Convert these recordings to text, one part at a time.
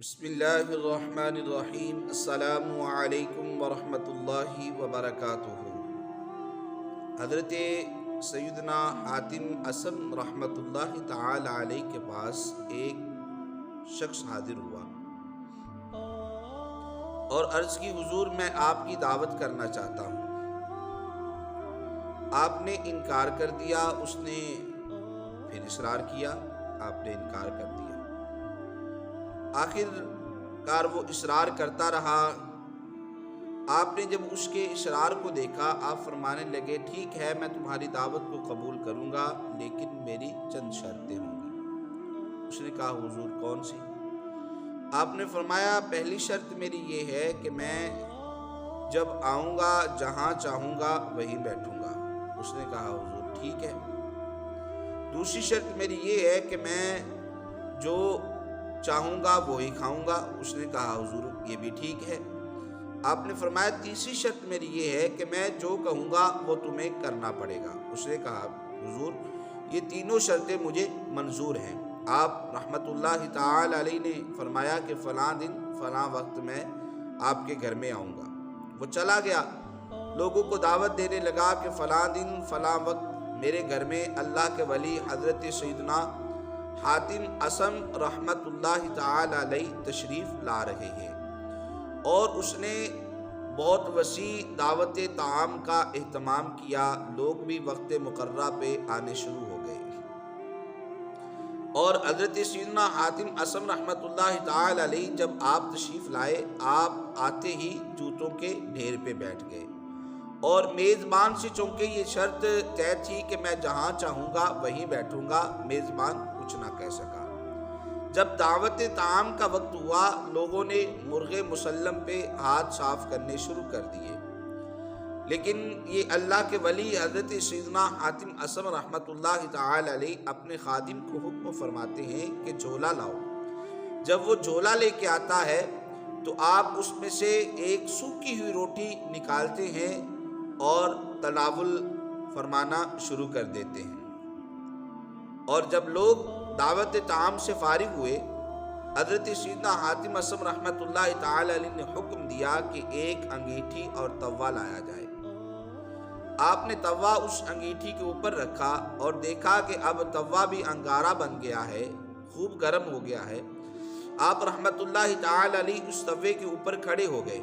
بسم اللہ الرحمن الرحیم۔ السلام علیکم ورحمۃ اللہ وبرکاتہ۔ حضرت سیدنا حاتم اصم رحمۃ اللہ تعالی علیہ کے پاس ایک شخص حاضر ہوا اور عرض کی، حضور میں آپ کی دعوت کرنا چاہتا ہوں۔ آپ نے انکار کر دیا۔ اس نے پھر اصرار کیا، آپ نے انکار کر دیا۔ آخر کار وہ اصرار کرتا رہا۔ آپ نے جب اس کے اصرار کو دیکھا، آپ فرمانے لگے، ٹھیک ہے، میں تمہاری دعوت کو قبول کروں گا، لیکن میری چند شرطیں ہوں گی۔ اس نے کہا، حضور کون سی؟ آپ نے فرمایا، پہلی شرط میری یہ ہے کہ میں جب آؤں گا جہاں چاہوں گا وہیں بیٹھوں گا۔ اس نے کہا، حضور ٹھیک ہے۔ دوسری شرط میری یہ ہے کہ میں جو چاہوں گا وہی کھاؤں گا۔ اس نے کہا، حضور یہ بھی ٹھیک ہے۔ آپ نے فرمایا، تیسری شرط میری یہ ہے کہ میں جو کہوں گا وہ تمہیں کرنا پڑے گا۔ اس نے کہا، حضور یہ تینوں شرطیں مجھے منظور ہیں۔ آپ رحمت اللہ تعالی علیہ نے فرمایا کہ فلاں دن فلاں وقت میں آپ کے گھر میں آؤں گا۔ وہ چلا گیا، لوگوں کو دعوت دینے لگا کہ فلاں دن فلاں وقت میرے گھر میں اللہ کے ولی حضرت سیدنا حاتم اصم رحمت اللہ تعالی علیہ تشریف لا رہے ہیں، اور اس نے بہت وسیع دعوت طعام کا اہتمام کیا۔ لوگ بھی وقت مقررہ پہ آنے شروع ہو گئے، اور حضرت سیدنا حاتم اصم رحمت اللہ تعالی علیہ جب آپ تشریف لائے، آپ آتے ہی جوتوں کے ڈھیر پہ بیٹھ گئے، اور میزبان سے چونکہ یہ شرط طے تھی کہ میں جہاں چاہوں گا وہیں بیٹھوں گا، میزبان کچھ نہ کہہ سکا۔ جب دعوت طعام کا وقت ہوا، لوگوں نے مرغ مسلم پہ ہاتھ صاف کرنے شروع کر دیے، لیکن یہ اللہ کے ولی حضرت سیدنا حاتم اصم رحمت اللہ تعالی علیہ اپنے خادم کو حکم فرماتے ہیں کہ جھولا لاؤ۔ جب وہ جھولا لے کے آتا ہے تو آپ اس میں سے ایک سوکھی ہوئی روٹی نکالتے ہیں اور تناول فرمانا شروع کر دیتے ہیں۔ اور جب لوگ دعوت طعام سے فارغ ہوئے، حضرت سیدنا حاتم اصم رحمت اللہ تعالی علیہ نے حکم دیا کہ ایک انگیٹھی اور توا لایا جائے۔ آپ نے توا اس انگیٹھی کے اوپر رکھا اور دیکھا کہ اب توا بھی انگارہ بن گیا ہے، خوب گرم ہو گیا ہے۔ آپ رحمت اللہ تعالی علیہ اس توے کے اوپر کھڑے ہو گئے،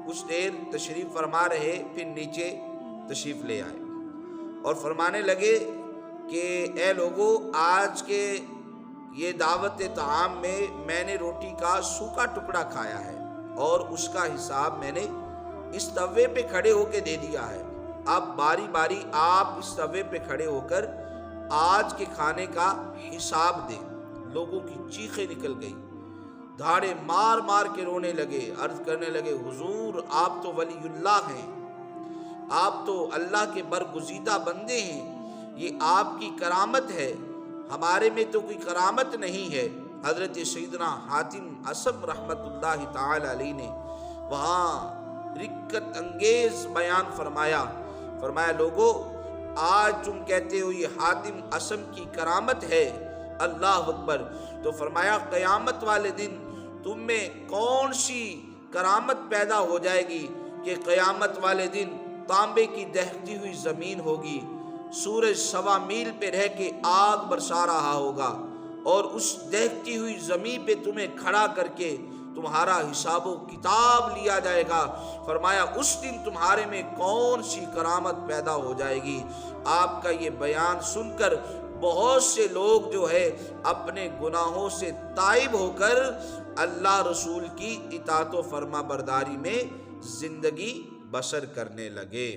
کچھ دیر تشریف فرما رہے، پھر نیچے تشریف لے آئے اور فرمانے لگے کہ اے لوگو، آج کے یہ دعوت طعام میں نے روٹی کا سوکھا ٹکڑا کھایا ہے، اور اس کا حساب میں نے اس توے پہ کھڑے ہو کے دے دیا ہے۔ اب باری باری آپ اس توے پہ کھڑے ہو کر آج کے کھانے کا حساب دیں۔ لوگوں کی چیخیں نکل گئی، دھاڑے مار مار کے رونے لگے، عرض کرنے لگے، حضور آپ تو ولی اللہ ہیں، آپ تو اللہ کے برگزیدہ بندے ہیں، یہ آپ کی کرامت ہے، ہمارے میں تو کوئی کرامت نہیں ہے۔ حضرت سیدنا حاتم اصم رحمت اللہ تعالی علیہ نے وہاں رکت انگیز بیان فرمایا، لوگو آج تم کہتے ہو یہ حاتم اصم کی کرامت ہے، اللہ اکبر، تو فرمایا قیامت والے دن تم میں کون سی کرامت پیدا ہو جائے گی کہ قیامت والے دن تانبے کی دہتی ہوئی زمین ہوگی، سورج 1.25 میل پہ رہ کے آگ برسا رہا ہوگا، اور اس دہتی ہوئی زمین پہ تمہیں کھڑا کر کے تمہارا حساب و کتاب لیا جائے گا۔ فرمایا اس دن تمہارے میں کون سی کرامت پیدا ہو جائے گی۔ آپ کا یہ بیان سن کر بہت سے لوگ جو ہے اپنے گناہوں سے تائب ہو کر اللہ رسول کی اطاعت و فرما برداری میں زندگی بسر کرنے لگے۔